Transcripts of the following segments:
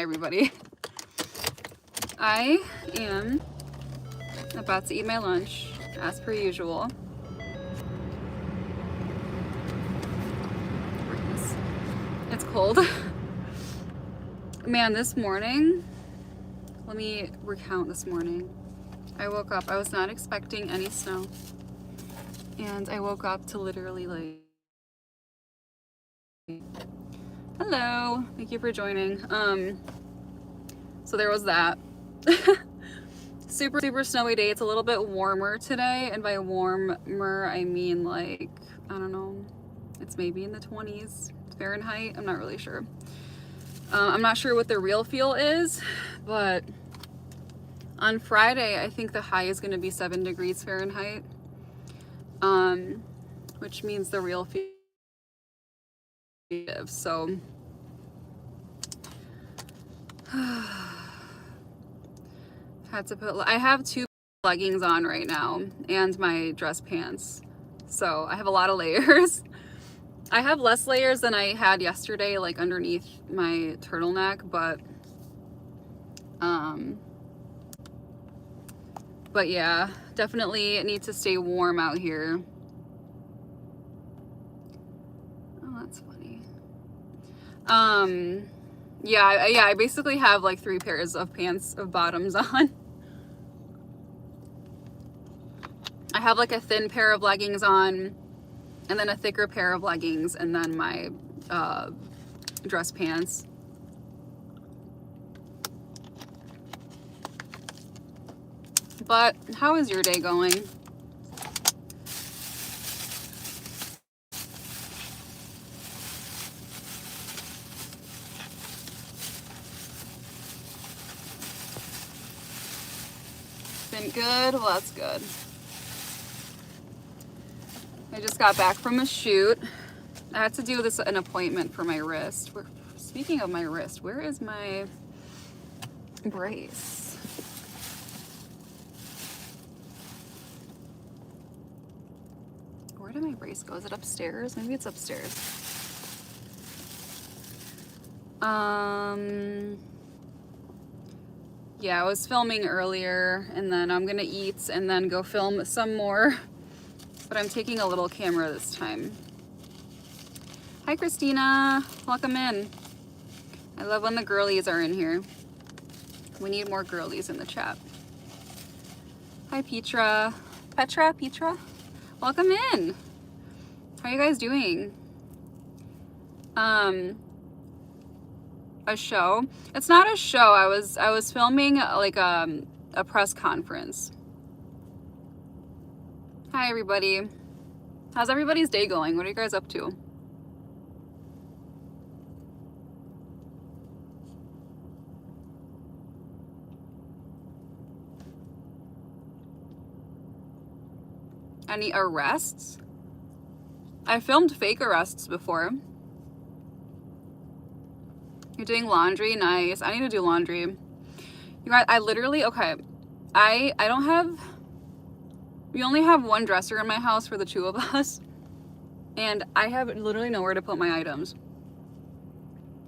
everybody. I am about to eat my lunch, as per usual. It's cold. Man, this morning, let me recount this morning. I woke up, I was not expecting any snow. And I woke up to literally like, hello, thank you for joining. So there was that. Super snowy day. It's a little bit warmer today, and by warmer I mean like, I don't know, it's maybe in the 20s Fahrenheit. I'm not really sure. I'm not sure what the real feel is, but on Friday I think the high is going to be 7 degrees Fahrenheit, which means the real feel. So had to put, I have 2 leggings on right now and my dress pants, so I have a lot of layers. I have less layers than I had yesterday, like underneath my turtleneck, but yeah, definitely need to stay warm out here. Oh, that's funny. Yeah, I basically have like 3 pairs of pants, of bottoms on. I have like a thin pair of leggings on, and then a thicker pair of leggings, and then my dress pants. But how is your day going? Been good? Well, that's good. I just got back from a shoot. I had to do an appointment for my wrist. Speaking of my wrist, where is my brace? Where did my brace go? Is it upstairs? Maybe it's upstairs. Yeah, I was filming earlier, and then I'm gonna eat and then go film some more. But I'm taking a little camera this time. Hi, Christina. Welcome in. I love when the girlies are in here. We need more girlies in the chat. Hi, Petra. Petra? Welcome in. How are you guys doing? A show? It's not a show. I was filming like a press conference. Hi, everybody. How's everybody's day going? What are you guys up to? Any arrests? I filmed fake arrests before. You're doing laundry? Nice. I need to do laundry. You guys, I literally, okay. I don't have, we only have 1 dresser in my house for the 2 of us. And I have literally nowhere to put my items.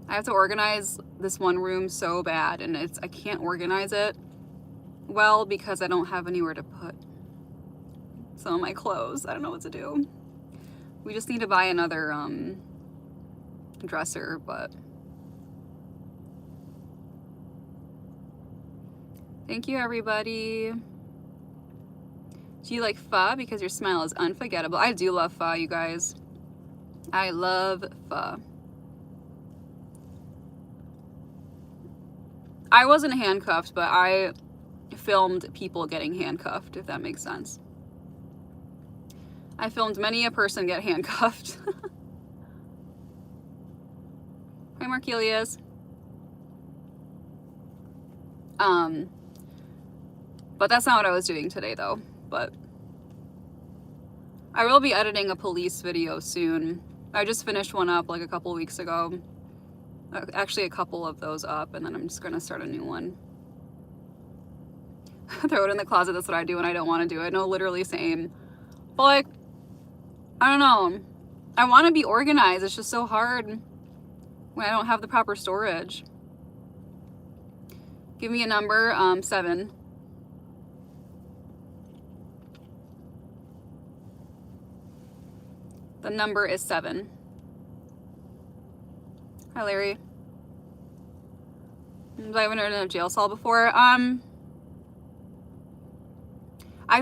I have to organize this one room so bad, and I can't organize it well because I don't have anywhere to put some of my clothes. I don't know what to do. We just need to buy another dresser, but thank you, everybody. Do you like pho? Because your smile is unforgettable. I do love pho, you guys. I love pho. I wasn't handcuffed, but I filmed people getting handcuffed, if that makes sense. I filmed many a person get handcuffed. Hi, Markelius. But that's not what I was doing today, though. But I will be editing a police video soon. I just finished one up like a couple weeks ago. Actually, a couple of those up, and then I'm just gonna start a new one. Throw it in the closet. That's what I do when I don't want to do it. No, literally same. But like, I don't know. I want to be organized. It's just so hard when I don't have the proper storage. Give me a number. 7. The number is 7. Hi, Larry. I haven't been in a jail cell before. I've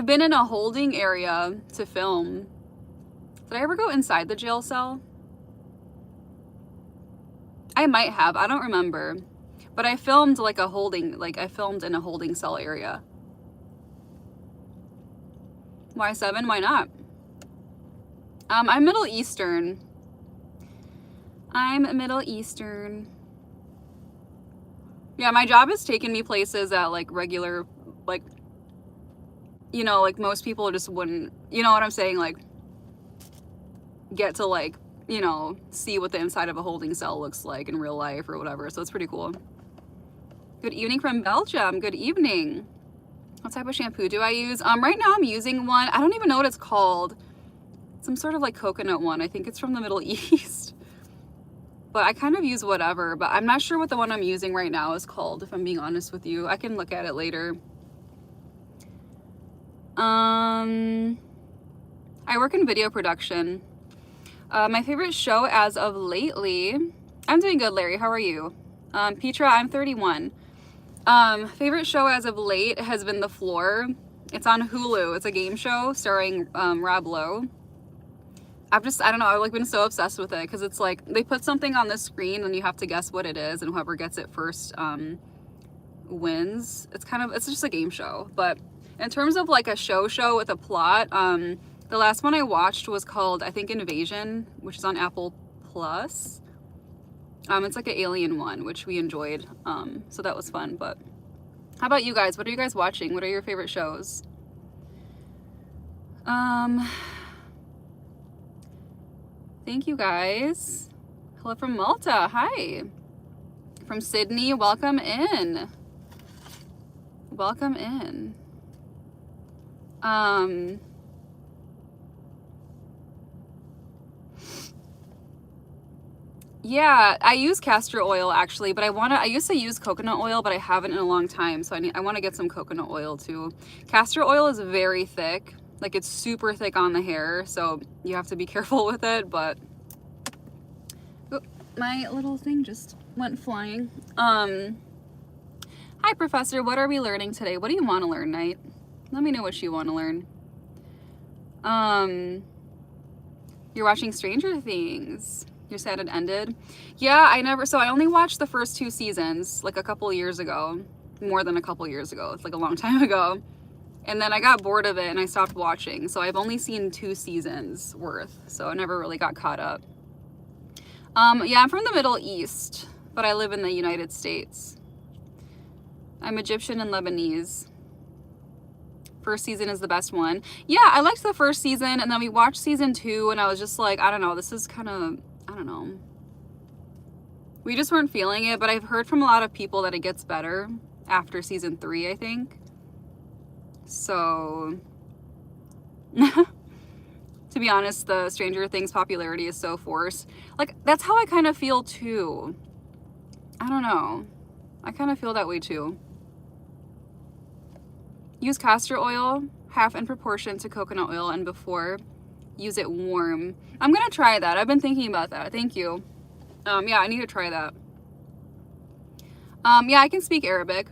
been in a holding area to film. Did I ever go inside the jail cell? I might have. I don't remember. But I filmed like I filmed in a holding cell area. Why 7? Why not? I'm Middle Eastern. I'm Middle Eastern. Yeah, my job has taken me places that like regular, like, you know, like most people just wouldn't, you know what I'm saying? Like, get to like, you know, see what the inside of a holding cell looks like in real life or whatever. So it's pretty cool. Good evening from Belgium. Good evening. What type of shampoo do I use? Right now I'm using one. I don't even know what it's called. Some sort of like coconut one. I think it's from the Middle East. But I kind of use whatever, but I'm not sure what the one I'm using right now is called, if I'm being honest with you. I can look at it later. I work in video production. My favorite show as of lately, I'm doing good, Larry. How are you? Petra, I'm 31. Favorite show as of late has been The Floor. It's on Hulu. It's a game show starring Rob Lowe. I don't know, I've like been so obsessed with it because it's like they put something on the screen and you have to guess what it is, and whoever gets it first wins. It's just a game show. But in terms of like a show with a plot, the last one I watched was called, I think, Invasion, which is on Apple Plus. It's like an alien one, which we enjoyed. So that was fun. But how about you guys? What are you guys watching? What are your favorite shows? Thank you guys. Hello from Malta. Hi. From Sydney. Welcome in. Welcome in. Yeah, I use castor oil actually, but I used to use coconut oil, but I haven't in a long time. So I want to get some coconut oil too. Castor oil is very thick. Like it's super thick on the hair, so you have to be careful with it, but oh, my little thing just went flying. Hi Professor, what are we learning today? What do you want to learn, Knight? Let me know what you want to learn. You're watching Stranger Things. You're sad it ended? Yeah, I only watched the first 2 seasons like a couple years ago. More than a couple years ago. It's like a long time ago. And then I got bored of it and I stopped watching. So I've only seen 2 seasons worth. So I never really got caught up. Yeah, I'm from the Middle East, but I live in the United States. I'm Egyptian and Lebanese. First season is the best one. Yeah, I liked the first season, and then we watched season 2 and I was just like, I don't know, this is kind of, I don't know. We just weren't feeling it, but I've heard from a lot of people that it gets better after season 3, I think. So, to be honest, the Stranger Things popularity is so forced. Like, that's how I kind of feel too. I don't know. I kind of feel that way too. Use castor oil, half in proportion to coconut oil, and before, use it warm. I'm gonna try that. I've been thinking about that. Thank you. Yeah, I need to try that. Yeah, I can speak Arabic.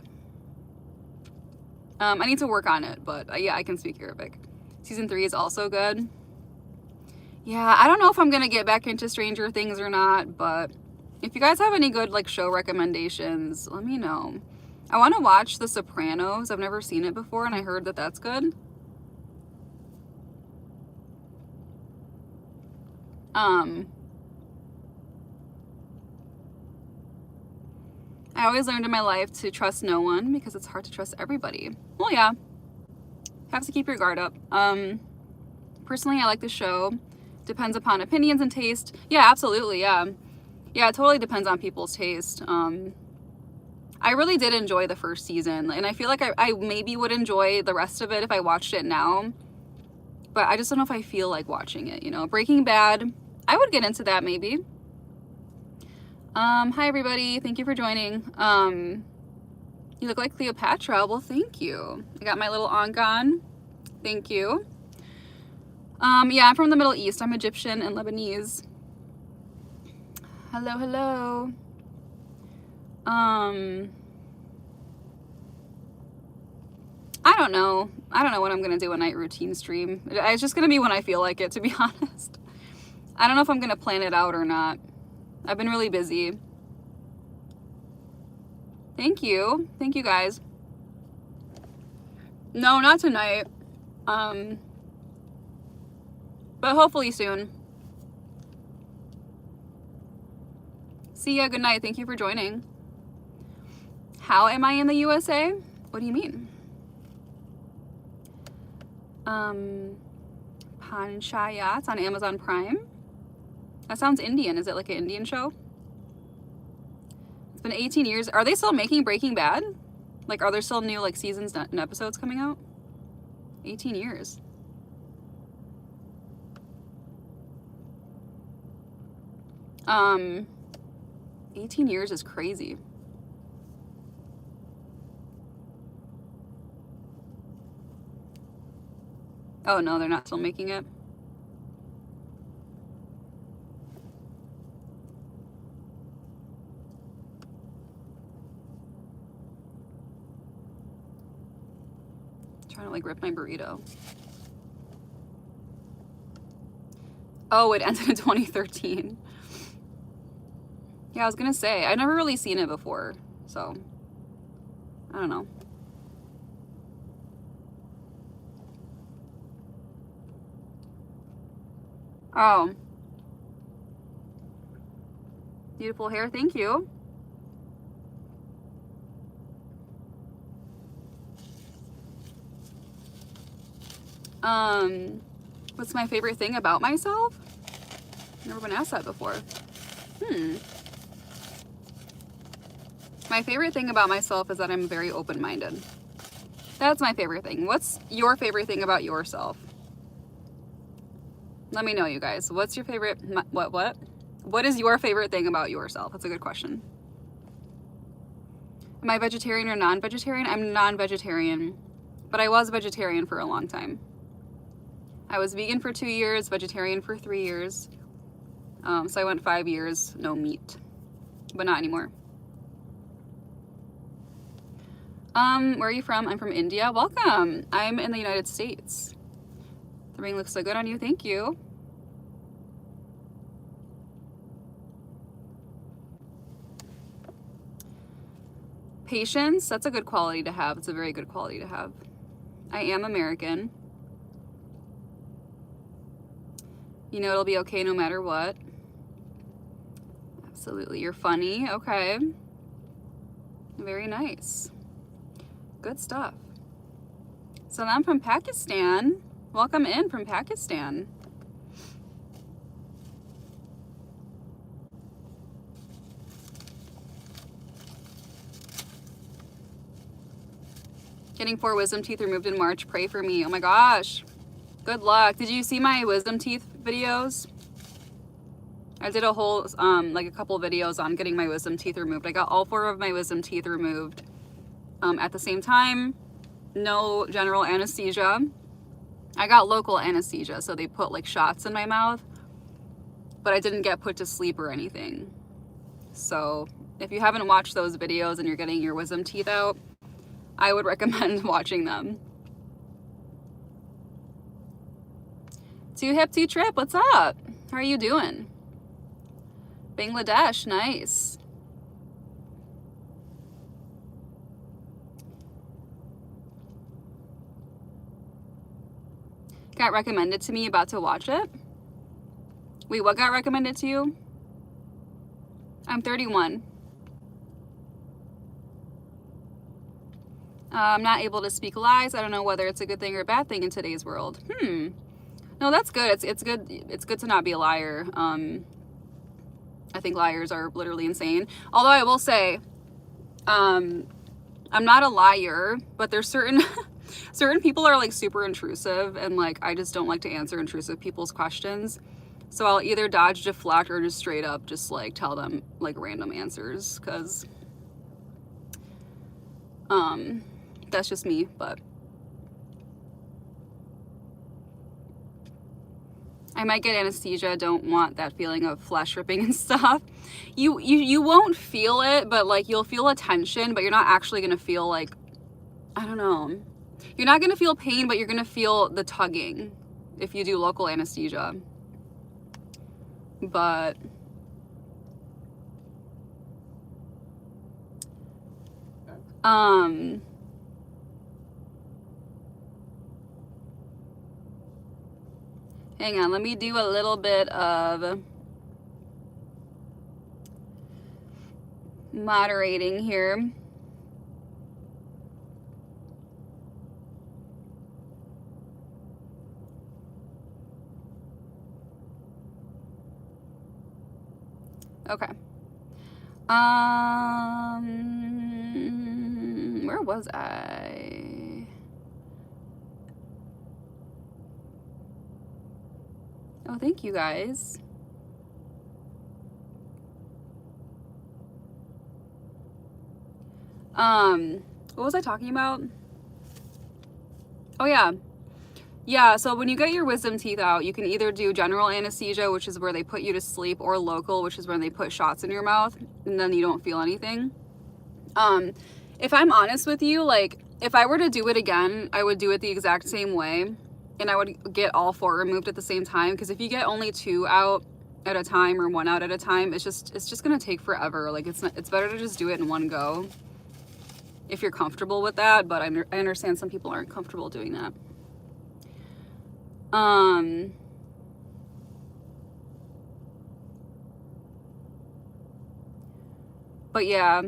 I need to work on it, but yeah, I can speak Arabic. Season 3 is also good. Yeah, I don't know if I'm gonna get back into Stranger Things or not, but if you guys have any good like show recommendations, let me know. I want to watch The Sopranos. I've never seen it before, and I heard that that's good. I always learned in my life to trust no one because it's hard to trust everybody. Well, yeah. Have to keep your guard up. Personally, I like the show. Depends upon opinions and taste. Yeah, absolutely, yeah. Yeah, it totally depends on people's taste. I really did enjoy the first season, and I feel like I maybe would enjoy the rest of it if I watched it now. But I just don't know if I feel like watching it, you know? Breaking Bad, I would get into that maybe. Hi everybody, thank you for joining. You look like Cleopatra. Well, thank you. I got my little ongan. Thank you. Yeah, I'm from the Middle East. I'm Egyptian and Lebanese. Hello, hello. I don't know. I don't know when I'm gonna do a night routine stream. It's just gonna be when I feel like it, to be honest. I don't know if I'm gonna plan it out or not. I've been really busy. Thank you. Thank you guys. No, not tonight. But hopefully soon. See ya, good night. Thank you for joining. How am I in the USA? What do you mean? Panchayats on Amazon Prime. That sounds Indian. Is it like an Indian show? It's been 18 years. Are they still making Breaking Bad? Like, are there still new like seasons and episodes coming out? 18 years. Um, 18 years is crazy. Oh no, they're not still making it. Trying to like rip my burrito. Oh, it ended in 2013. Yeah, I was gonna say, I've never really seen it before, so I don't know. Oh. Beautiful hair, thank you. What's my favorite thing about myself? Never been asked that before. My favorite thing about myself is that I'm very open-minded. That's my favorite thing. What's your favorite thing about yourself? Let me know, you guys. What's your favorite, what is your favorite thing about yourself? That's a good question. Am I vegetarian or non-vegetarian? I'm non-vegetarian, but I was vegetarian for a long time. I was vegan for 2 years, vegetarian for 3 years. So I went 5 years, no meat, but not anymore. Where are you from? I'm from India. Welcome. I'm in the United States. The ring looks so good on you. Thank you. Patience. That's a good quality to have. It's a very good quality to have. I am American. You know it'll be okay no matter what. Absolutely. You're funny. Okay. Very nice. Good stuff. So I'm from Pakistan. Welcome in from Pakistan. Getting 4 wisdom teeth removed in March. Pray for me. Oh my gosh. Good luck. Did you see my wisdom teeth videos? I did a whole, like a couple videos on getting my wisdom teeth removed. I got all 4 of my wisdom teeth removed at the same time. No general anesthesia. I got local anesthesia, so they put like shots in my mouth, but I didn't get put to sleep or anything. So if you haven't watched those videos and you're getting your wisdom teeth out, I would recommend watching them. Too hip, too trip, what's up? How are you doing? Bangladesh, nice. Got recommended to me, about to watch it. Wait, what got recommended to you? I'm 31. I'm not able to speak lies. I don't know whether it's a good thing or a bad thing in today's world. No, that's good. It's good. It's good to not be a liar. I think liars are literally insane. Although I will say, I'm not a liar, but there's certain certain people are like super intrusive, and like I just don't like to answer intrusive people's questions. So I'll either dodge, deflect, or just straight up just like tell them like random answers, because That's just me, but I might get anesthesia. Don't want that feeling of flesh ripping and stuff. You won't feel it, but like you'll feel a tension, but you're not actually gonna feel like, I don't know. You're not gonna feel pain, but you're gonna feel the tugging if you do local anesthesia. But hang on, let me do a little bit of moderating here. Okay. Where was I? Oh, thank you guys. What was I talking about? Oh yeah. Yeah, so when you get your wisdom teeth out, you can either do general anesthesia, which is where they put you to sleep, or local, which is when they put shots in your mouth and then you don't feel anything. If I'm honest with you, like if I were to do it again, I would do it the exact same way and I would get all 4 removed at the same time, because if you get only 2 out at a time or 1 out at a time, it's just gonna take forever. Like it's better to just do it in one go if you're comfortable with that, but I understand some people aren't comfortable doing that. But yeah,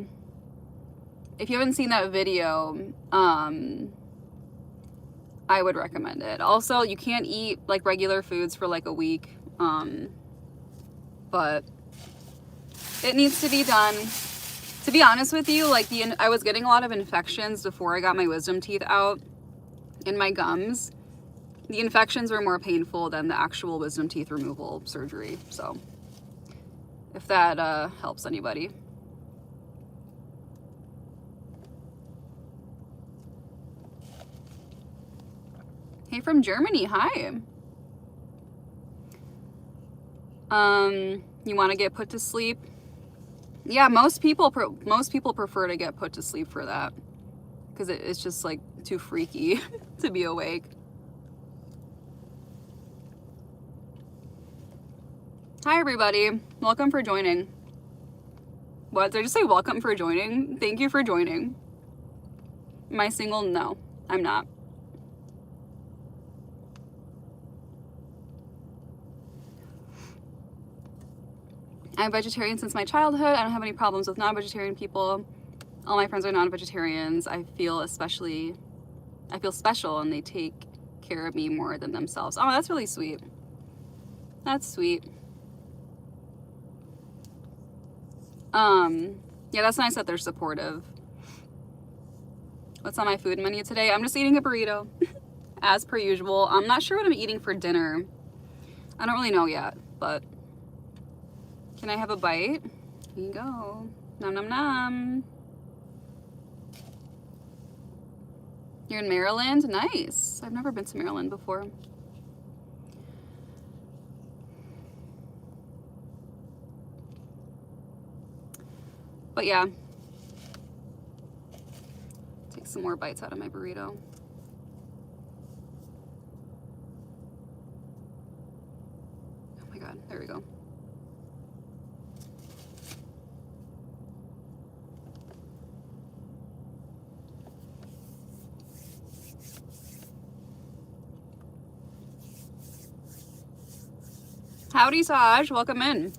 if you haven't seen that video, I would recommend it. Also, you can't eat like regular foods for like a week, but it needs to be done. To be honest with you, like I was getting a lot of infections before I got my wisdom teeth out in my gums. The infections were more painful than the actual wisdom teeth removal surgery. So if that helps anybody. Hey, from Germany, hi. You want to get put to sleep? Yeah, most people prefer to get put to sleep for that, because it's just like too freaky to be awake. Hi everybody, welcome for joining. What, did I just say welcome for joining? Thank you for joining. Am I single? No, I'm not. I'm vegetarian since my childhood. I don't have any problems with non-vegetarian people. All my friends are non-vegetarians. I feel special and they take care of me more than themselves. Oh, that's really sweet. That's sweet. Yeah, that's nice that they're supportive. What's on my food menu today? I'm just eating a burrito, as per usual. I'm not sure what I'm eating for dinner. I don't really know yet, but can I have a bite? Here you go. Nom nom nom. You're in Maryland? Nice. I've never been to Maryland before. But yeah, take some more bites out of my burrito. Oh my God, there we go. Howdy, Saj, welcome in.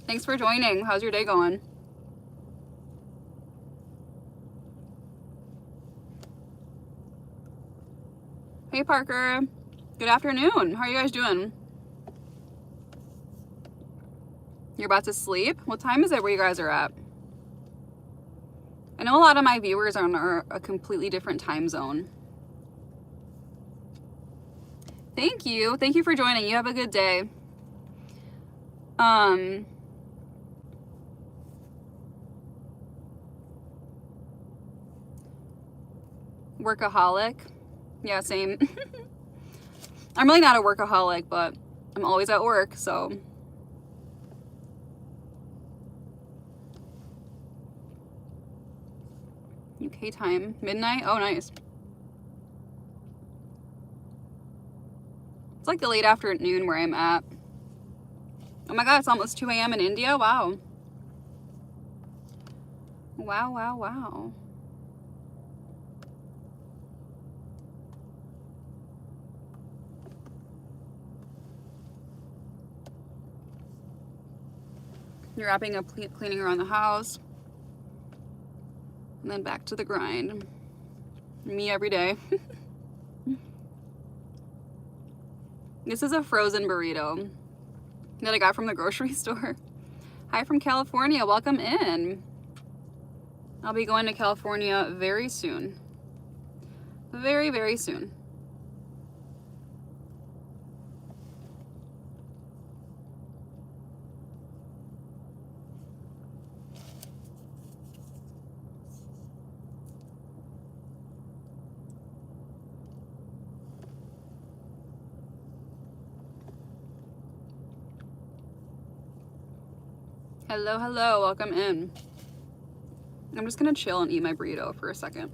Thanks for joining. How's your day going? Hey, Parker. Good afternoon. How are you guys doing? You're about to sleep? What time is it where you guys are at? I know a lot of my viewers are on a completely different time zone. Thank you. Thank you for joining. You have a good day. workaholic. Yeah, same. I'm really not a workaholic, but I'm always at work, so. UK time, midnight? Oh, nice. It's like the late afternoon where I'm at. Oh my god, it's almost 2 a.m. in India? Wow. Wow, wow, wow. You're wrapping up cleaning around the house. And then back to the grind. Me every day. This is a frozen burrito that I got from the grocery store. Hi from California, welcome in. I'll be going to California very soon. Very, very soon. Hello, hello, welcome in. I'm just gonna chill and eat my burrito for a second.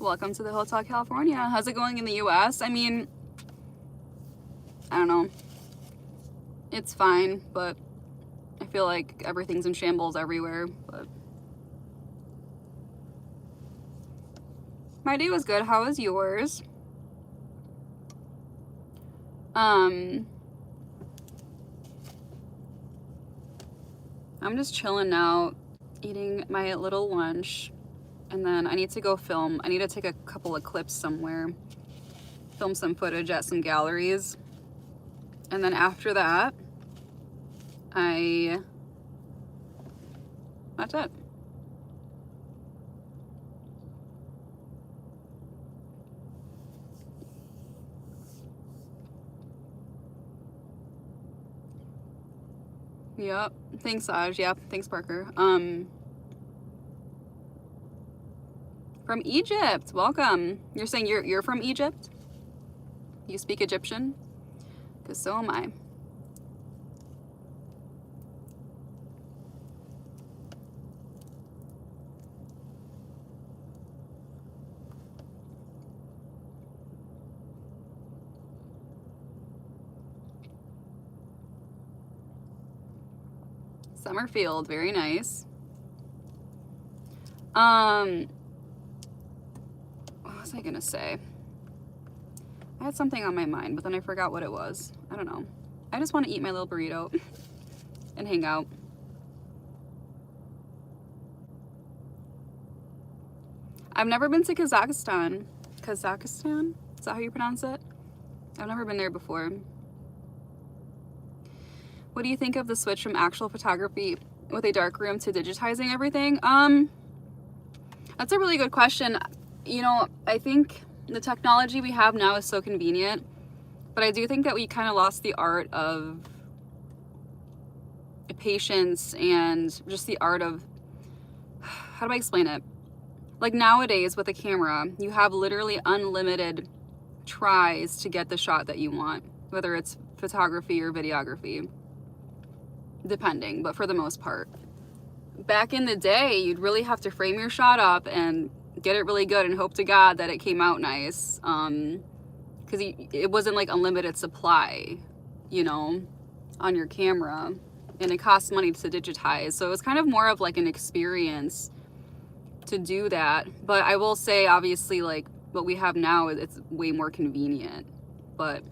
Welcome to the Hotel California. How's it going in the US? I mean, I don't know. It's fine, but I feel like everything's in shambles everywhere. But my day was good. How was yours? I'm just chilling now, eating my little lunch, and then I need to go film. I need to take a couple of clips somewhere, film some footage at some galleries, and then after that, that's it. Yep. Thanks, Aj. Yep. Thanks, Parker. From Egypt. Welcome. You're saying you're from Egypt? You speak Egyptian? Because so am I. Summerfield, very nice. What was I gonna say? I had something on my mind, but then I forgot what it was. I don't know. I just want to eat my little burrito and hang out. I've never been to Kazakhstan. Kazakhstan? Is that how you pronounce it? I've never been there before. What do you think of the switch from actual photography with a darkroom to digitizing everything? That's a really good question. You know, I think the technology we have now is so convenient, but I do think that we kind of lost the art of patience and just the art of, how do I explain it? Like nowadays with a camera, you have literally unlimited tries to get the shot that you want, whether it's photography or videography, depending, but for the most part. Back in the day, you'd really have to frame your shot up and get it really good and hope to God that it came out nice, because it wasn't like unlimited supply, you know, on your camera, and it costs money to digitize, so it was kind of more of like an experience to do that. But I will say, obviously, like what we have now, it's way more convenient, but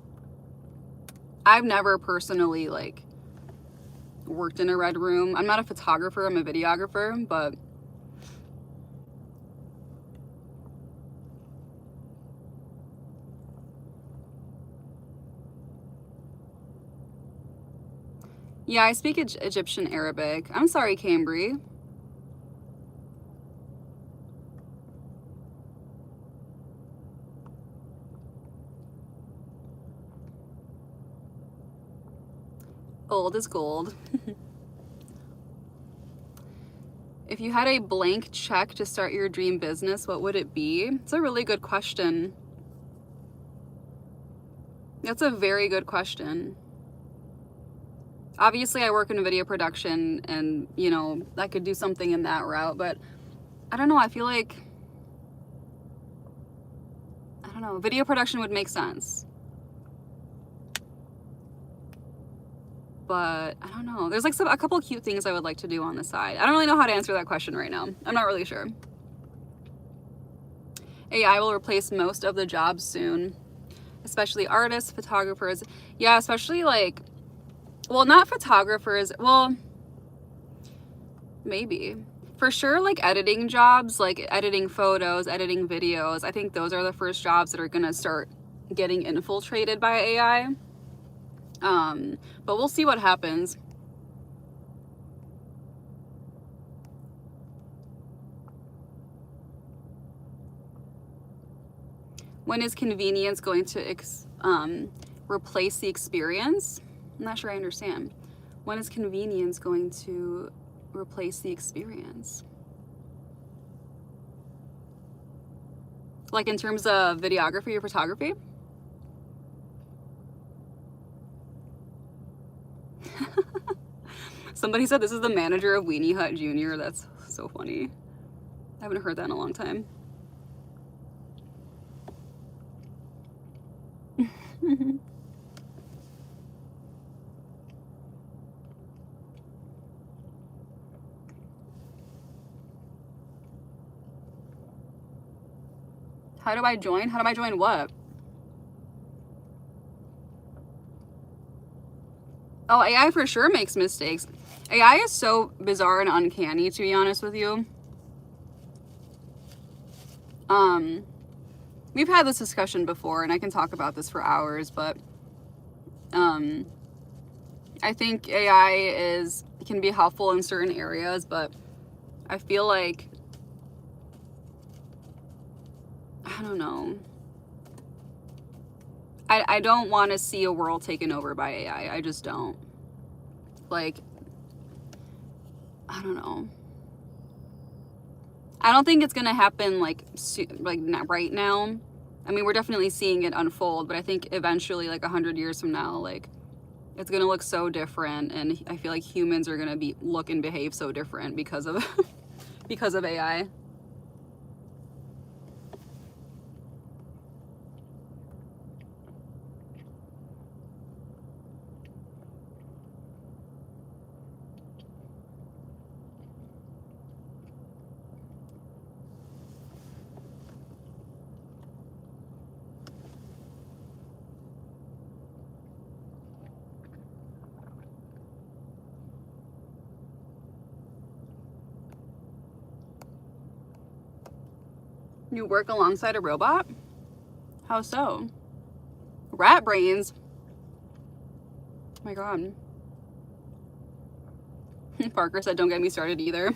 I've never personally like worked in a red room. I'm not a photographer, I'm a videographer, but yeah, I speak Egyptian Arabic. I'm sorry, Cambry. Old is gold. If you had a blank check to start your dream business, what would it be? It's a really good question. That's a very good question. Obviously, I work in video production and, you know, I could do something in that route, but I don't know. I feel like, I don't know, video production would make sense. But I don't know. There's like a couple cute things I would like to do on the side. I don't really know how to answer that question right now. I'm not really sure. AI will replace most of the jobs soon, especially artists, photographers. Yeah, especially like, well, not photographers. Well, maybe. For sure, like editing jobs, like editing photos, editing videos. I think those are the first jobs that are going to start getting infiltrated by AI. But we'll see what happens. When is convenience going to replace the experience? I'm not sure I understand. When is convenience going to replace the experience? Like in terms of videography or photography? Somebody said this is the manager of Weenie Hut Jr. That's so funny. I haven't heard that in a long time. How do I join? How do I join what? Oh, AI for sure makes mistakes. AI is so bizarre and uncanny, to be honest with you. We've had this discussion before, and I can talk about this for hours, but I think AI can be helpful in certain areas, but I feel like, I don't know. I don't want to see a world taken over by AI. I just don't. Like, I don't know. I don't think it's gonna happen like not right now. I mean, we're definitely seeing it unfold, but I think eventually, like 100 years from now, like it's gonna look so different, and I feel like humans are gonna look and behave so different because of because of AI. You work alongside a robot? How so? Rat brains? Oh my god. Parker said, don't get me started either.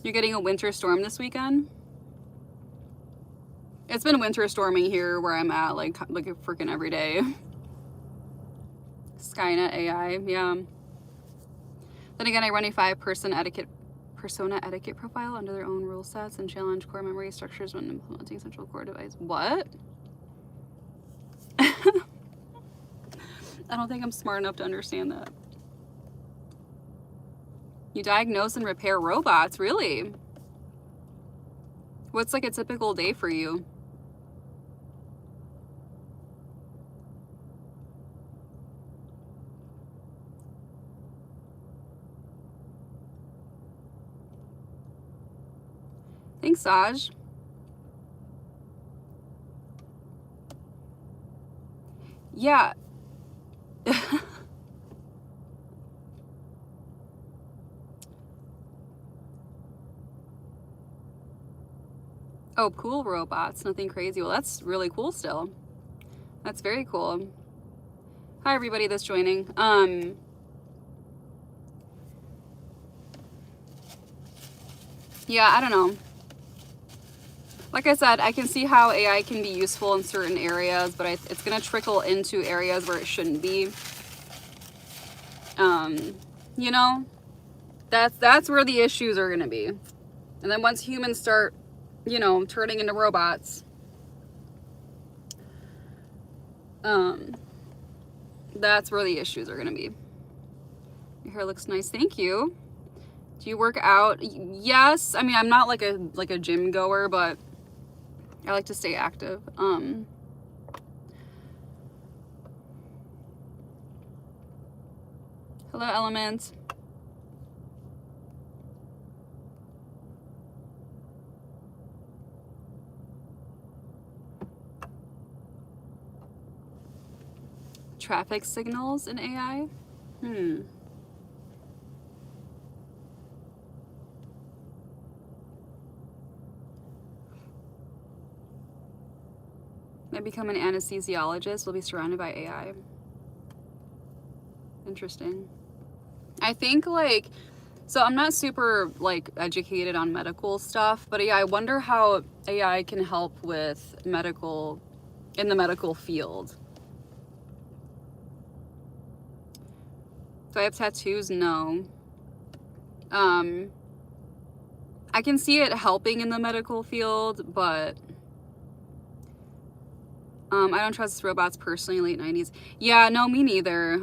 You're getting a winter storm this weekend? It's been winter storming here where I'm at, like freaking every day. Skynet AI, yeah. Then again, I run a 5-person persona etiquette profile under their own rule sets and challenge core memory structures when implementing central core device. What? I don't think I'm smart enough to understand that. You diagnose and repair robots, really? What's like a typical day for you? Thanks, Saj. Yeah. Oh, cool robots. Nothing crazy. Well, that's really cool still. That's very cool. Hi, everybody that's joining. Yeah, I don't know. Like I said, I can see how AI can be useful in certain areas, but it's going to trickle into areas where it shouldn't be. You know, that's where the issues are going to be. And then once humans start, you know, turning into robots, that's where the issues are going to be. Your hair looks nice. Thank you. Do you work out? Yes. I mean, I'm not like a gym goer, but I like to stay active. Hello, Element. Traffic signals in AI? I become an anesthesiologist, will be surrounded by AI. Interesting. I think like, so I'm not super like educated on medical stuff, but yeah, I wonder how AI can help with in the medical field. Do I have tattoos? No. I can see it helping in the medical field, but I don't trust robots personally, late 90s. Yeah, no, me neither.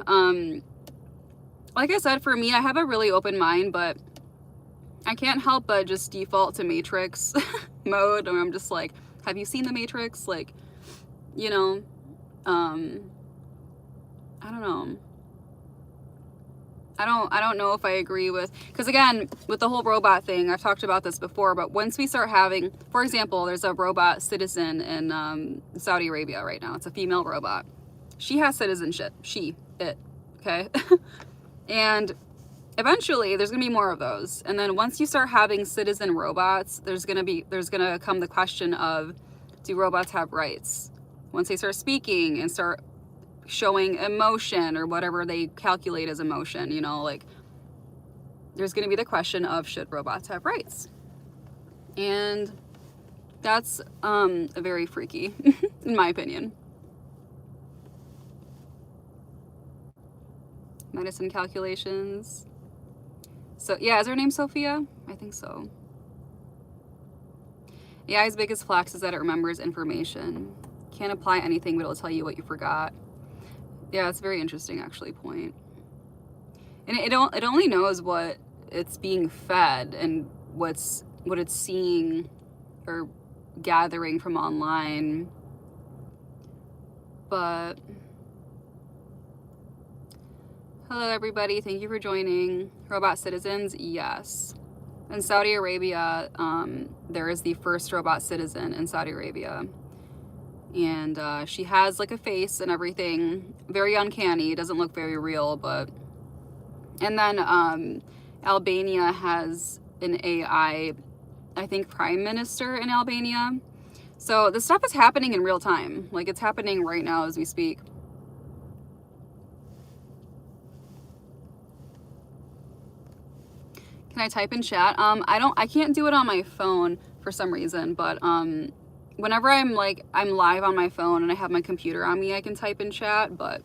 Like I said, for me, I have a really open mind, but I can't help but just default to Matrix mode, where I'm just like, have you seen the Matrix? Like, you know, I don't know. I don't know if I agree with, because again, with the whole robot thing, I've talked about this before, but once we start having, for example, there's a robot citizen in Saudi Arabia right now. It's a female robot. She has citizenship. Okay? And eventually there's gonna be more of those. And then once you start having citizen robots, there's gonna come the question of, do robots have rights? Once they start speaking and start showing emotion or whatever they calculate as emotion, you know, like there's going to be the question of, should robots have rights? And that's very freaky in my opinion. Medicine calculations. So yeah, is her name Sophia? I think so. AI's biggest flex is that it remembers information. Can't apply anything, but it'll tell you what you forgot. Yeah, it's a very interesting, actually, point. And it only knows what it's being fed and what it's seeing or gathering from online. But hello, everybody. Thank you for joining. Robot citizens, yes. In Saudi Arabia, there is the first robot citizen in Saudi Arabia. And she has like a face and everything, very uncanny. It doesn't look very real, but. And then Albania has an AI, I think, prime minister in Albania. So this stuff is happening in real time. Like, it's happening right now as we speak. Can I type in chat? I can't do it on my phone for some reason, but whenever I'm live on my phone and I have my computer on me, I can type in chat, but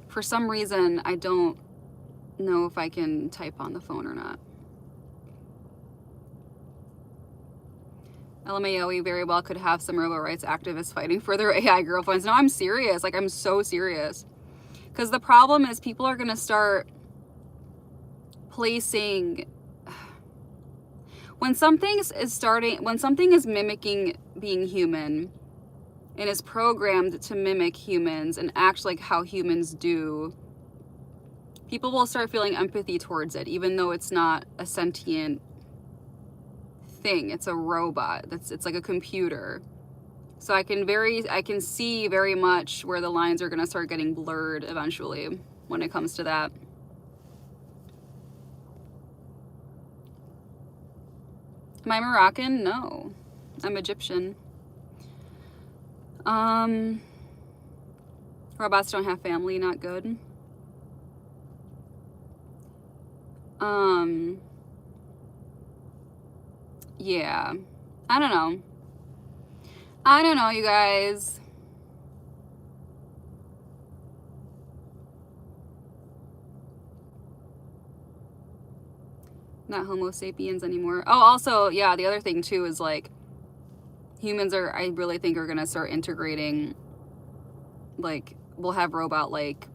for some reason I don't know if I can type on the phone or not. LMAO very well could have some robo rights activists fighting for their AI girlfriends. No, I'm serious. Like, I'm so serious. Because the problem is people are going to start placing... When something is mimicking being human and is programmed to mimic humans and act like how humans do, people will start feeling empathy towards it, even though it's not a sentient thing. It's a robot. It's like a computer. So I can see very much where the lines are going to start getting blurred eventually when it comes to that. Am I Moroccan? No. I'm Egyptian. Robots don't have family, not good. Yeah. I don't know. I don't know, you guys. Not Homo sapiens anymore. Oh, also, yeah, the other thing too is like humans are, I really think, are gonna start integrating, like, we'll have robot like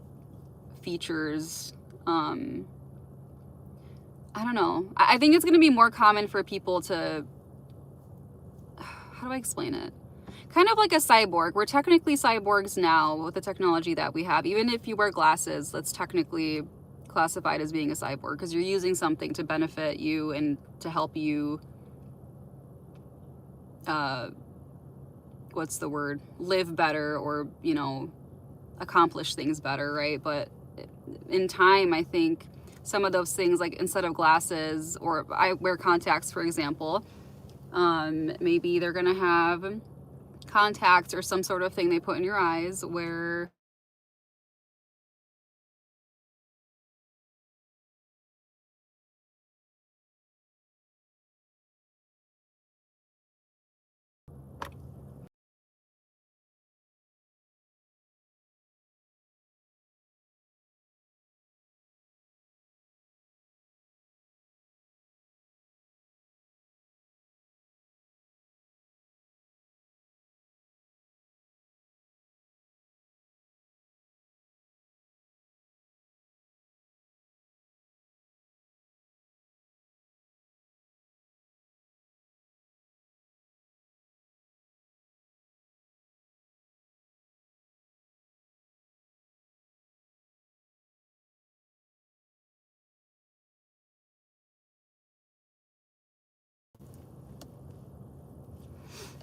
features. I don't know. I think it's gonna be more common for people to, how do I explain it? Kind of like a cyborg. We're technically cyborgs now with the technology that we have. Even if you wear glasses, that's technically classified as being a cyborg because you're using something to benefit you and to help you, what's the word? Live better or, you know, accomplish things better, right? But in time, I think some of those things, like instead of glasses, or I wear contacts, for example, maybe they're gonna have contacts or some sort of thing they put in your eyes where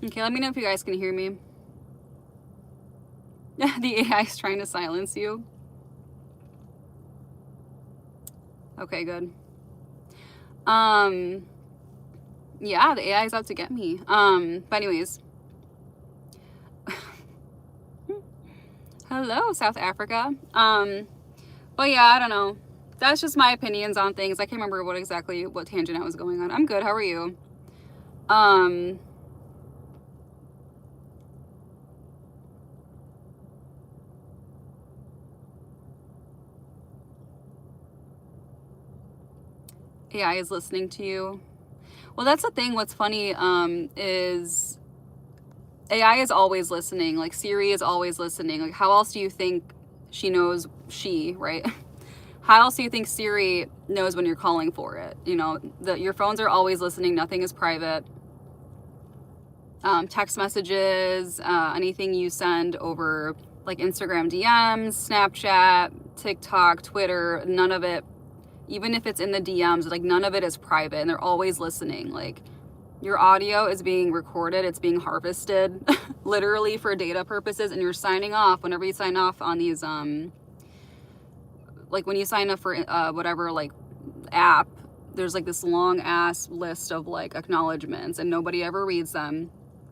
okay, let me know if you guys can hear me. The AI is trying to silence you. Okay, good. Yeah, the AI is out to get me. But anyways. Hello, South Africa. But yeah, I don't know. That's just my opinions on things. I can't remember what tangent I was going on. I'm good. How are you? AI is listening to you. Well, that's the thing. What's funny is AI is always listening. Like Siri is always listening. Like how else do you think she knows right? How else do you think Siri knows when you're calling for it? You know, your phones are always listening. Nothing is private. Text messages, anything you send over like Instagram DMs, Snapchat, TikTok, Twitter, none of it, even if it's in the DMs, like none of it is private and they're always listening. Like your audio is being recorded, it's being harvested literally for data purposes, and you're signing off whenever you sign off on these, like when you sign up for whatever like app, there's like this long ass list of like acknowledgements and nobody ever reads them.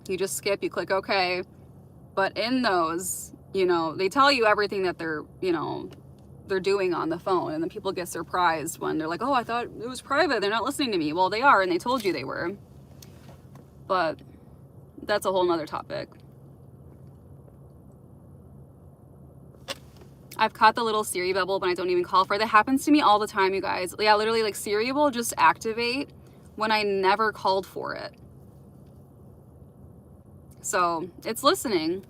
You just skip, you click OK. But in those, you know, they tell you everything that they're, you know, they're doing on the phone, and then people get surprised when they're like, oh, I thought it was private, they're not listening to me. Well, they are, and they told you they were. But that's a whole nother topic. I've caught the little Siri bubble, but I don't even call for it. That happens to me all the time, you guys. Yeah, literally, like Siri will just activate when I never called for it. So it's listening.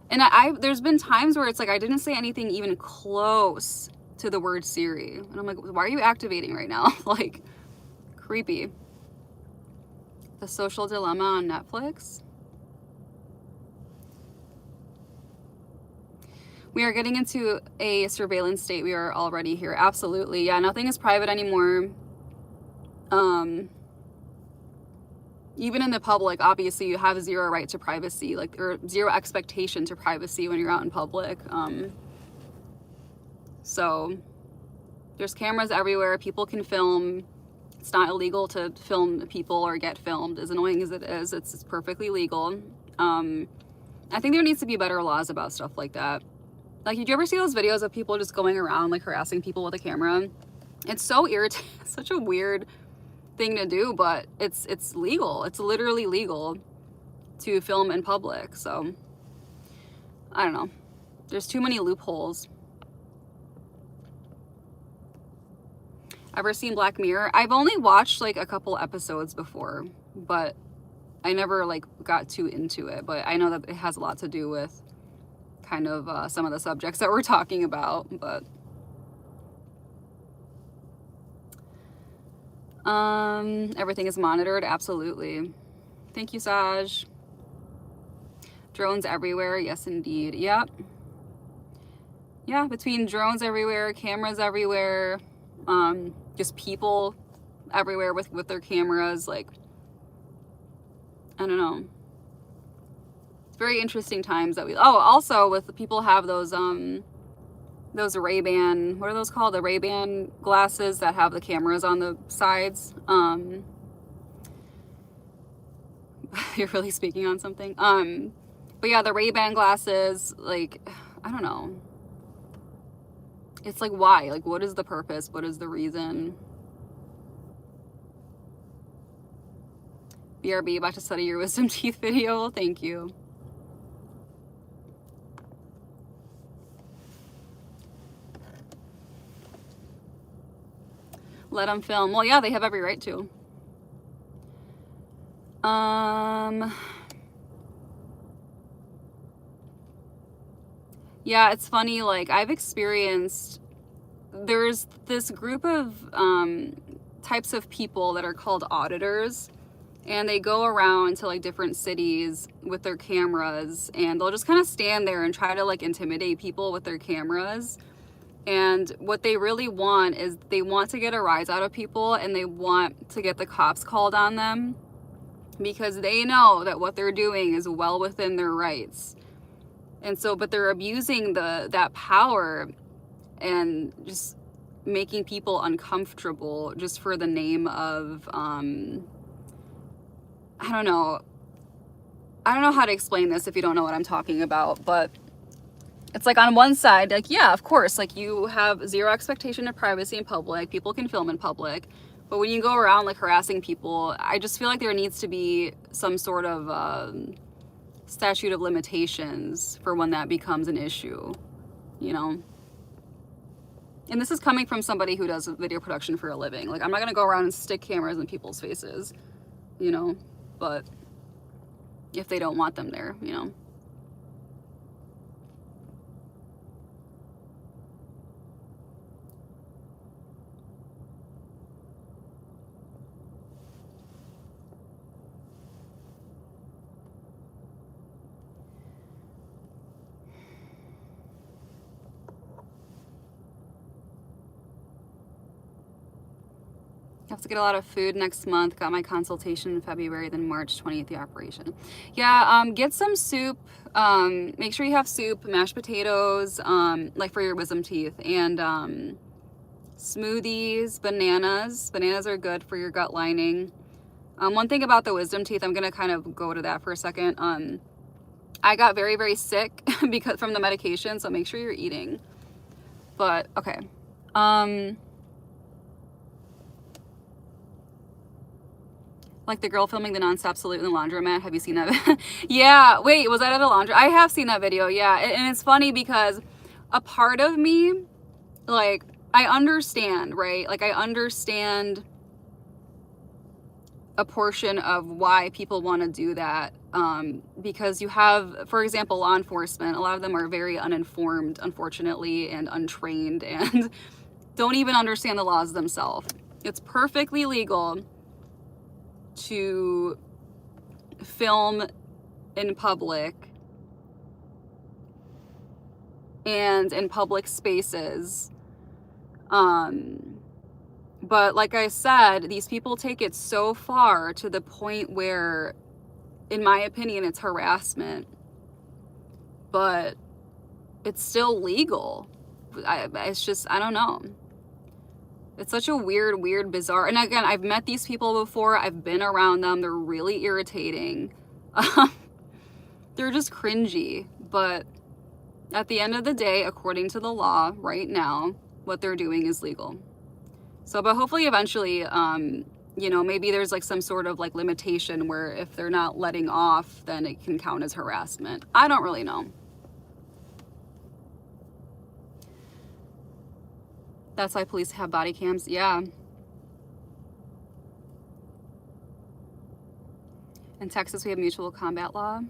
And there's been times where it's like I didn't say anything even close to the word Siri. And I'm like, why are you activating right now? Like, creepy. The Social Dilemma on Netflix. We are getting into a surveillance state. We are already here. Absolutely. Yeah, nothing is private anymore. Even in the public, obviously you have zero right to privacy, like, or zero expectation to privacy when you're out in public. So there's cameras everywhere. People can film. It's not illegal to film people or get filmed. As annoying as it is, it's perfectly legal. I think there needs to be better laws about stuff like that. Like, did you ever see those videos of people just going around like harassing people with a camera? It's so irritating. It's such a weird thing to do, but it's legal. It's literally legal. to film in public. So I don't know. There's too many loopholes. Ever seen Black Mirror? I've only watched like a couple episodes before, but I never like got too into it. But I know that it has a lot to do with kind of some of the subjects that we're talking about. But everything is monitored. Absolutely. Thank you, Saj. Drones everywhere. Yes, indeed. Yep. Yeah, between drones everywhere, cameras everywhere, just people everywhere with their cameras, like, I don't know. It's very interesting times that also with the people have those Ray-Ban, what are those called? The Ray-Ban glasses that have the cameras on the sides. You're really speaking on something. But yeah, the Ray-Ban glasses, like, I don't know. It's like, why? Like, what is the purpose? What is the reason? BRB, about to study your wisdom teeth video. Well, thank you. Let them film. Well, yeah, they have every right to. Yeah, it's funny, like, I've experienced, there's this group of types of people that are called auditors, and they go around to like different cities with their cameras, and they'll just kind of stand there and try to like intimidate people with their cameras. And what they really want is they want to get a rise out of people, and they want to get the cops called on them because they know that what they're doing is well within their rights. And so, but they're abusing that power and just making people uncomfortable just for the name of, I don't know how to explain this if you don't know what I'm talking about, but it's like on one side, like, yeah, of course, like you have zero expectation of privacy in public, people can film in public, but when you go around like harassing people, I just feel like there needs to be some sort of statute of limitations for when that becomes an issue, you know? And this is coming from somebody who does video production for a living. Like, I'm not gonna go around and stick cameras in people's faces, you know? But if they don't want them there, you know? I have to get a lot of food next month. Got my consultation in February, then March 20th, the operation. Yeah, get some soup. Make sure you have soup, mashed potatoes, like for your wisdom teeth, and smoothies, bananas. Bananas are good for your gut lining. One thing about the wisdom teeth, I'm gonna kind of go to that for a second. I got very, very sick because from the medication, so make sure you're eating. But okay. Like the girl filming the nonstop salute in the laundromat. Have you seen that? Yeah, wait, was that at a laundry? I have seen that video, yeah. And it's funny because a part of me, like, I understand, right? Like, I understand a portion of why people want to do that. Because you have, for example, law enforcement, a lot of them are very uninformed, unfortunately, and untrained, and don't even understand the laws themselves. It's perfectly legal to film in public and in public spaces. But like I said, these people take it so far to the point where, in my opinion, it's harassment, but it's still legal. It's just, I don't know. It's such a weird, bizarre, and again, I've met these people before, I've been around them, they're really irritating. They're just cringy, but at the end of the day, according to the law right now, what they're doing is legal. So, but hopefully eventually, you know, maybe there's like some sort of like limitation where if they're not letting off, then it can count as harassment. I don't really know. That's why police have body cams. Yeah. In Texas, we have mutual combat law.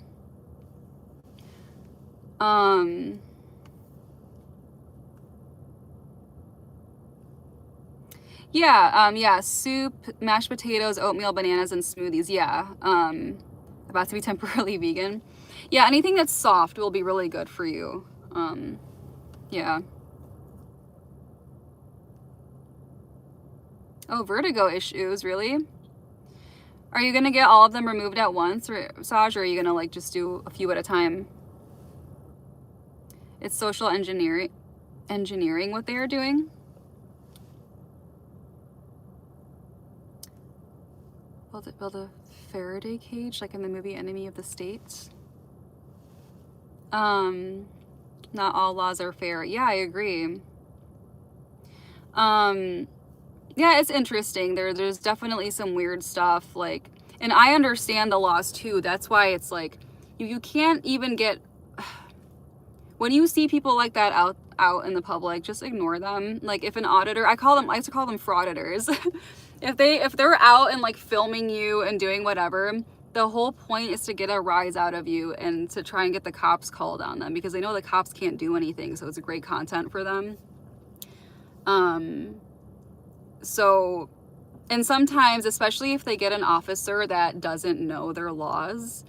Yeah, soup, mashed potatoes, oatmeal, bananas, and smoothies. Yeah. About to be temporarily vegan. Yeah, anything that's soft will be really good for you. Yeah. Oh, vertigo issues, really? Are you gonna get all of them removed at once, or Saj, or are you gonna like just do a few at a time? It's social engineering what they are doing. Build a Faraday cage like in the movie Enemy of the State. Not all laws are fair. Yeah, I agree. Yeah, it's interesting. There's definitely some weird stuff, like, and I understand the laws too. That's why it's like you can't even get, when you see people like that out in the public, just ignore them. Like if an auditor, I used to call them frauditors. if they're out and like filming you and doing whatever, the whole point is to get a rise out of you and to try and get the cops called on them, because they know the cops can't do anything, so it's a great content for them. So, and sometimes, especially if they get an officer that doesn't know their laws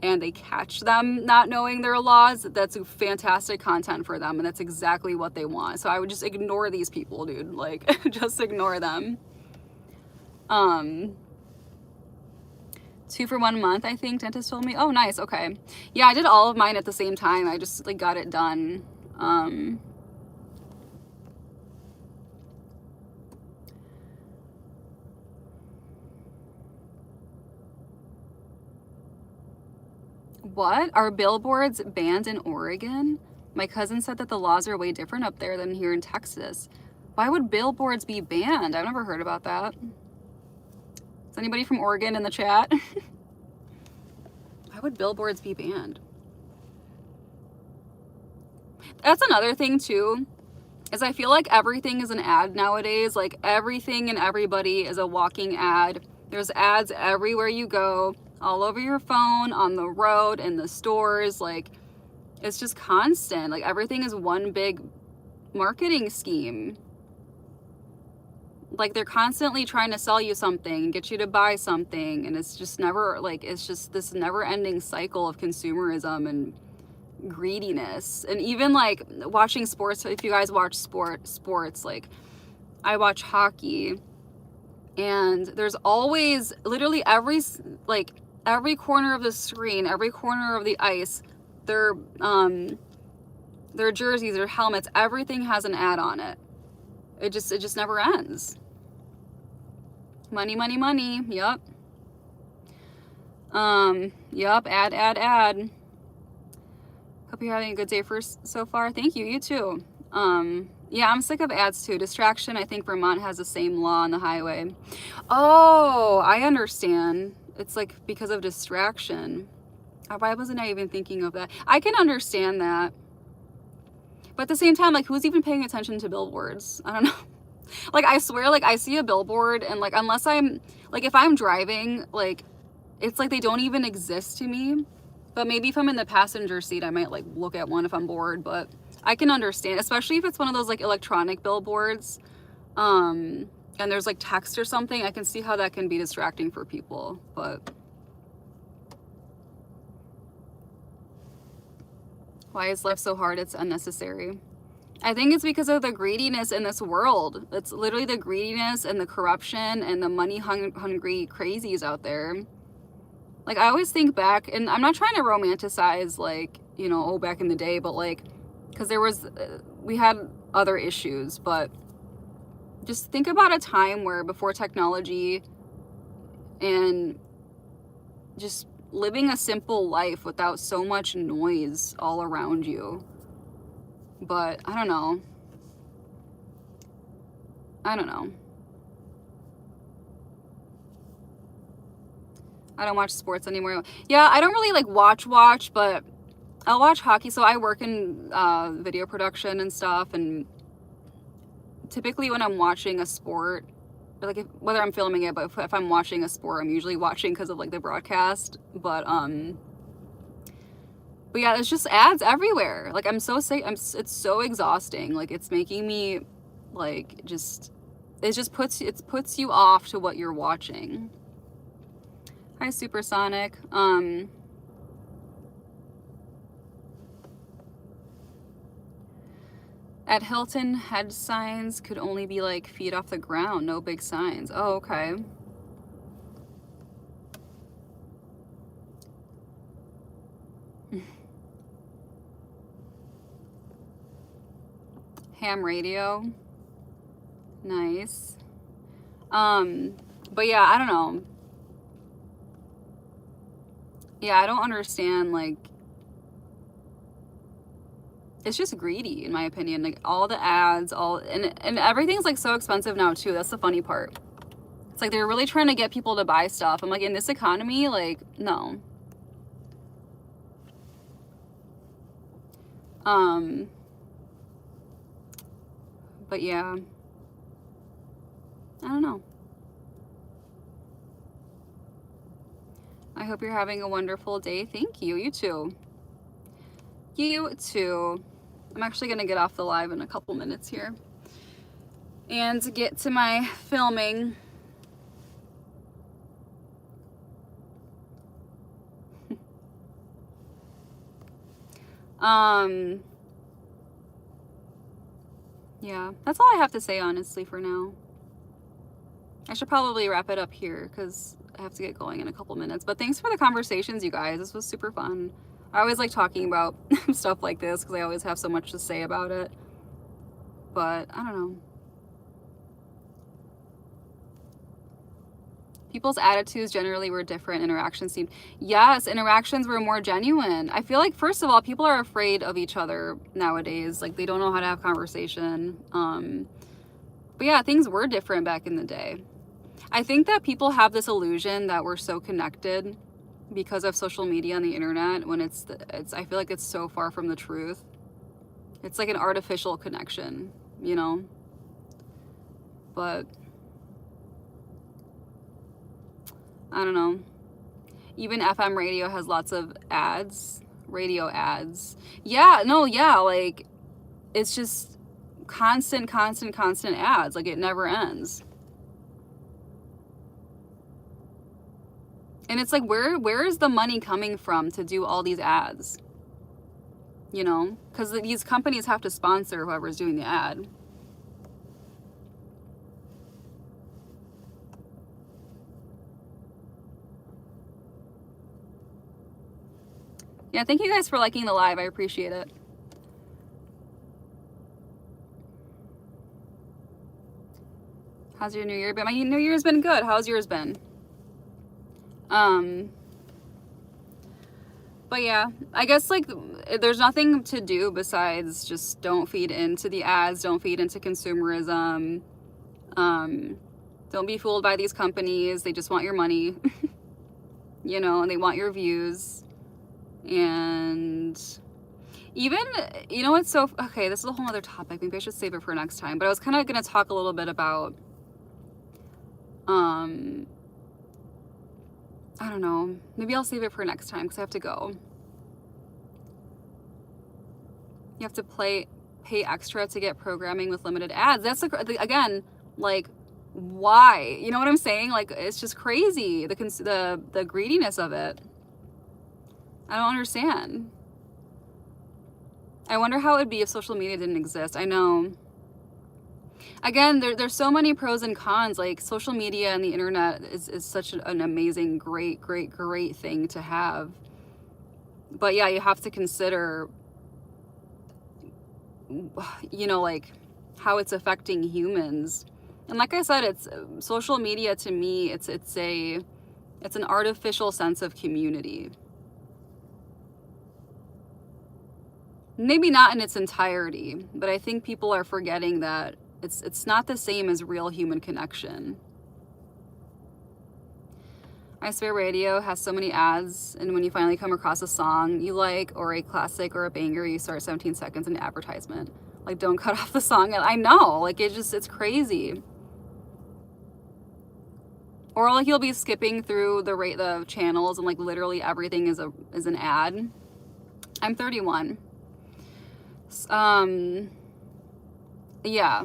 and they catch them not knowing their laws, that's fantastic content for them, and that's exactly what they want. So I would just ignore these people, dude. Like, just ignore them. 2 for 1 month, I think, dentist told me. Oh, nice. Okay. Yeah, I did all of mine at the same time. I just like got it done. What? Are billboards banned in Oregon? My cousin said that the laws are way different up there than here in Texas. Why would billboards be banned? I've never heard about that. Is anybody from Oregon in the chat? Why would billboards be banned? That's another thing too, is I feel like everything is an ad nowadays. Like everything and everybody is a walking ad. There's ads everywhere you go, all over your phone, on the road, in the stores. Like it's just constant. Like everything is one big marketing scheme. Like they're constantly trying to sell you something, get you to buy something, and it's just never, like, it's just this never ending cycle of consumerism and greediness. And even like watching sports, if you guys watch sports, like I watch hockey, and there's always literally every corner of the screen, every corner of the ice, their jerseys, their helmets, everything has an ad on it. It just never ends. Money, money, money. Yup. Yup. Ad. Hope you're having a good day so far. Thank you. You too. Yeah, I'm sick of ads too. Distraction. I think Vermont has the same law on the highway. Oh, I understand. It's like because of distraction. Why wasn't I even thinking of that? I can understand that. But at the same time, like, who's even paying attention to billboards? I don't know. Like, I swear, like, I see a billboard and, like, unless I'm, like, if I'm driving, like, it's like they don't even exist to me. But maybe if I'm in the passenger seat, I might, like, look at one if I'm bored. But I can understand, especially if it's one of those, like, electronic billboards, and there's, like, text or something. I can see how that can be distracting for people. But why is life so hard? It's unnecessary. I think it's because of the greediness in this world. It's literally the greediness and the corruption and the money hungry crazies out there. Like, I always think back, and I'm not trying to romanticize, like, you know, oh, back in the day, but like, because we had other issues, but just think about a time where before technology and just living a simple life without so much noise all around you. But I don't know. I don't watch sports anymore. Yeah, I don't really like watch, but I'll watch hockey. So I work in video production and stuff, and typically when I'm watching a sport, like whether I'm filming it, but if I'm watching a sport, I'm usually watching because of like the broadcast. But yeah, it's just ads everywhere. Like I'm so sick. It's so exhausting. Like it's making me like it puts you off to what you're watching. Hi, Supersonic. At Hilton, head signs could only be like feet off the ground, no big signs. Oh, okay. Ham radio. Nice. But yeah, I don't know. Yeah, I don't understand, like, it's just greedy in my opinion. Like all the ads, and everything's like so expensive now too. That's the funny part. It's like they're really trying to get people to buy stuff. I'm like, in this economy, like, no. But yeah, I don't know. I hope you're having a wonderful day. Thank you. You too. You too. I'm actually going to get off the live in a couple minutes here and get to my filming. Yeah, that's all I have to say, honestly, for now. I should probably wrap it up here because I have to get going in a couple minutes. But thanks for the conversations, you guys. This was super fun. I always like talking about stuff like this because I always have so much to say about it. But I don't know. People's attitudes generally were different. Interactions seemed, yes, interactions were more genuine. I feel like, first of all, people are afraid of each other nowadays. Like they don't know how to have conversation. But yeah, things were different back in the day. I think that people have this illusion that we're so connected because of social media and the internet when it's I feel like it's so far from the truth. It's like an artificial connection, you know? But I don't know. Even FM radio has lots of ads, radio ads. Yeah, no, yeah, like it's just constant ads. Like it never ends. And it's like, where is the money coming from to do all these ads? You know, because these companies have to sponsor whoever's doing the ad. Yeah, thank you guys for liking the live. I appreciate it. How's your new year been? My new year's been good. How's yours been? But yeah, I guess like there's nothing to do besides just don't feed into the ads, don't feed into consumerism. Don't be fooled by these companies. They just want your money, you know, and they want your views. And even, you know, it's so, okay, this is a whole other topic. Maybe I should save it for next time. But I was kind of going to talk a little bit about, I don't know. Maybe I'll save it for next time because I have to go. You have to pay extra to get programming with limited ads. That's again, like, why? You know what I'm saying? Like, it's just crazy. The greediness of it. I don't understand. I wonder how it would be if social media didn't exist. I know. Again, there's so many pros and cons. Like social media and the internet is such an amazing, great thing to have. But yeah, you have to consider, you know, like how it's affecting humans. And like I said, it's social media to me, it's an artificial sense of community. Maybe not in its entirety, but I think people are forgetting that it's not the same as real human connection. I swear radio has so many ads, and when you finally come across a song you like, or a classic or a banger, you start 17 seconds in advertisement. Like, don't cut off the song. I know, like, it's crazy. Or like you'll be skipping through the channels and like literally everything is an ad. I'm 31. Yeah.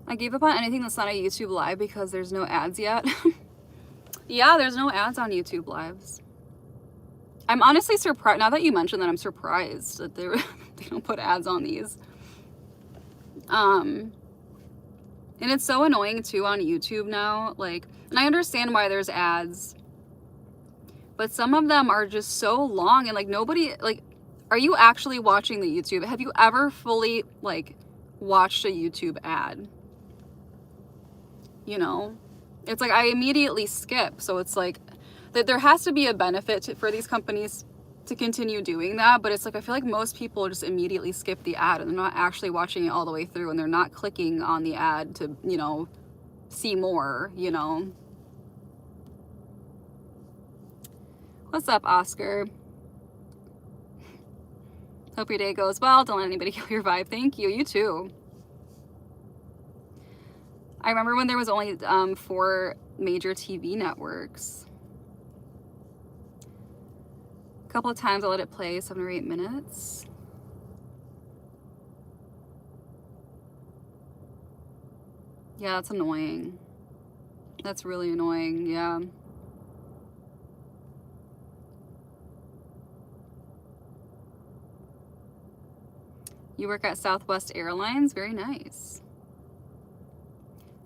I gave up on anything that's not a YouTube live because there's no ads yet. Yeah, there's no ads on YouTube lives. I'm honestly surprised, now that you mentioned that, I'm surprised that they don't put ads on these. And it's so annoying too on YouTube now, like, and I understand why there's ads, but some of them are just so long and like nobody, like, are you actually watching the YouTube? Have you ever fully like watched a YouTube ad? You know, it's like I immediately skip. So it's like that there has to be a benefit for these companies to continue doing that. But it's like I feel like most people just immediately skip the ad and they're not actually watching it all the way through, and they're not clicking on the ad to, you know, see more, you know. What's up, Oscar? Hope your day goes well. Don't let anybody kill your vibe. Thank you. You too. I remember when there was only 4 major TV networks. A couple of times I let it play 7 or 8 minutes. Yeah, that's annoying. That's really annoying, yeah. You work at Southwest Airlines? Very nice.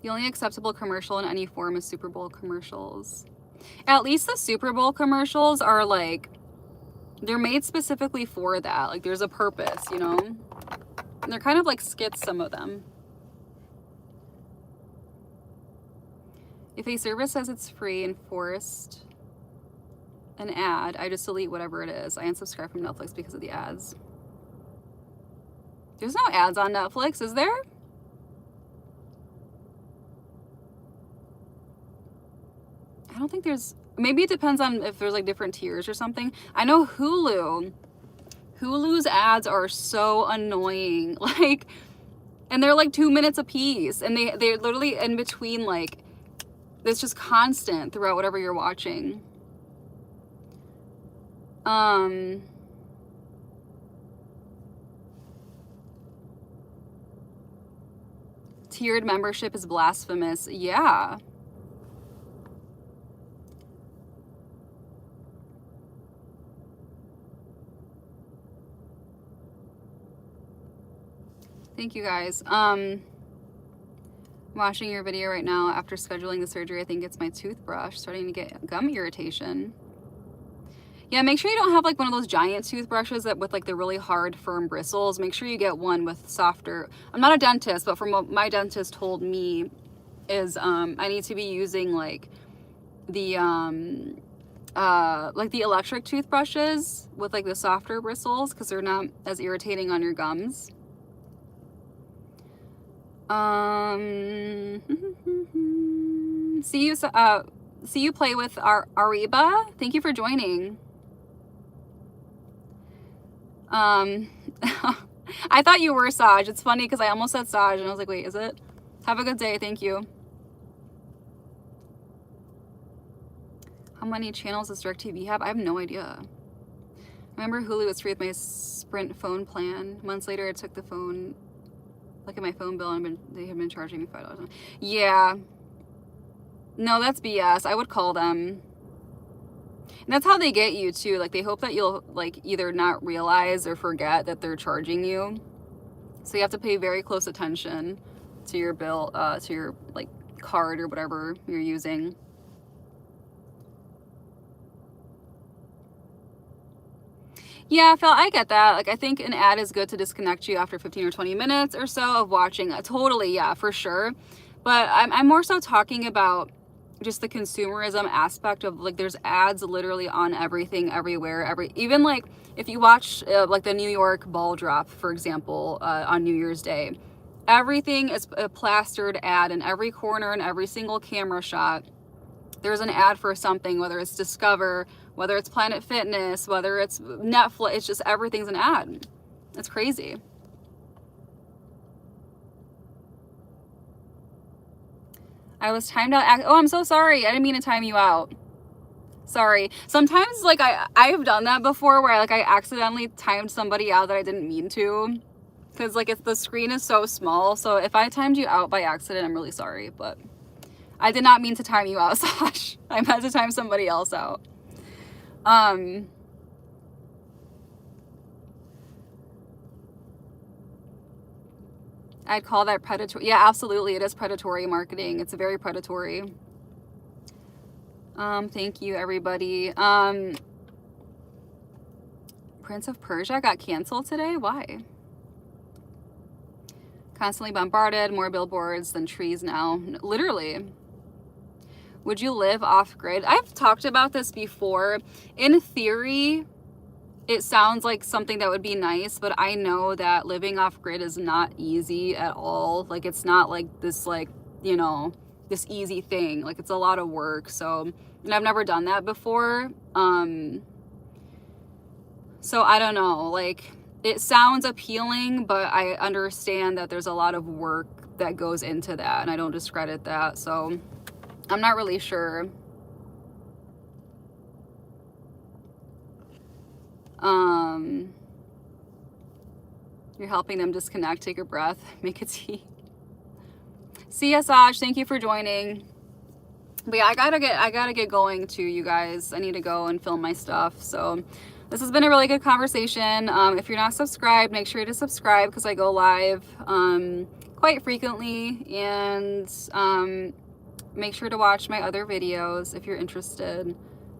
The only acceptable commercial in any form is Super Bowl commercials. At least the Super Bowl commercials are like, they're made specifically for that. Like there's a purpose, you know? And they're kind of like skits, some of them. If a service says it's free and forced an ad, I just delete whatever it is. I unsubscribe from Netflix because of the ads. There's no ads on Netflix, is there? I don't think there's, maybe it depends on if there's like different tiers or something. I know Hulu's ads are so annoying. Like, and they're like 2 minutes a piece, and they're literally in between, like, it's just constant throughout whatever you're watching. Tiered membership is blasphemous. Yeah. Thank you guys. I'm watching your video right now after scheduling the surgery. I think it's my toothbrush starting to get gum irritation. Yeah, make sure you don't have like one of those giant toothbrushes that with like the really hard firm bristles. Make sure you get one with softer. I'm not a dentist, but from what my dentist told me is I need to be using like the electric toothbrushes with like the softer bristles because they're not as irritating on your gums. See you play with Ariba. Thank you for joining. I thought you were Saj. It's funny because I almost said Saj and I was like, wait, is it? Have a good day. Thank you. How many channels does DirecTV have? I have no idea. I remember Hulu was free with my Sprint phone plan. Months later, I took the phone, look at my phone bill, and they have been charging me $5. Yeah. No, that's BS. I would call them. And that's how they get you too. Like they hope that you'll like either not realize or forget that they're charging you. So you have to pay very close attention to your bill, to your like card or whatever you're using. Yeah, Phil, I get that. Like, I think an ad is good to disconnect you after 15 or 20 minutes or so of watching. Totally, yeah, for sure. But I'm more so talking about just the consumerism aspect of, like, there's ads literally on everything, everywhere, even like if you watch like the New York ball drop, for example, on New Year's Day, everything is a plastered ad in every corner and every single camera shot. There's an ad for something, whether it's Discover, whether it's Planet Fitness, whether it's Netflix, it's just everything's an ad. It's crazy. I was timed out. Oh, I'm so sorry. I didn't mean to time you out. Sorry. Sometimes, like, I've done that before where like I accidentally timed somebody out that I didn't mean to. Because like the screen is so small. So if I timed you out by accident, I'm really sorry. But I did not mean to time you out, Sash. I meant to time somebody else out. I'd call that predatory. Yeah, absolutely. It is predatory marketing. It's very predatory. Thank you, everybody. Prince of Persia got canceled today? Why? Constantly bombarded, more billboards than trees now. Literally. Would you live off-grid? I've talked about this before. In theory, it sounds like something that would be nice, but I know that living off-grid is not easy at all. Like, it's not like this, like, you know, this easy thing. Like, it's a lot of work. So, and I've never done that before. So I don't know. Like, it sounds appealing, but I understand that there's a lot of work that goes into that, and I don't discredit that. So I'm not really sure. You're helping them disconnect, take a breath, make a tea. See ya, Saj, thank you for joining. But yeah, I gotta get going too, you guys. I need to go and film my stuff. So this has been a really good conversation. If you're not subscribed, make sure to subscribe because I go live quite frequently, and make sure to watch my other videos if you're interested.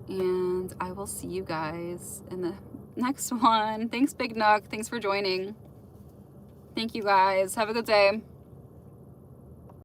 And I will see you guys in the next one. Thanks, Big Nook. Thanks for joining. Thank you guys. Have a good day.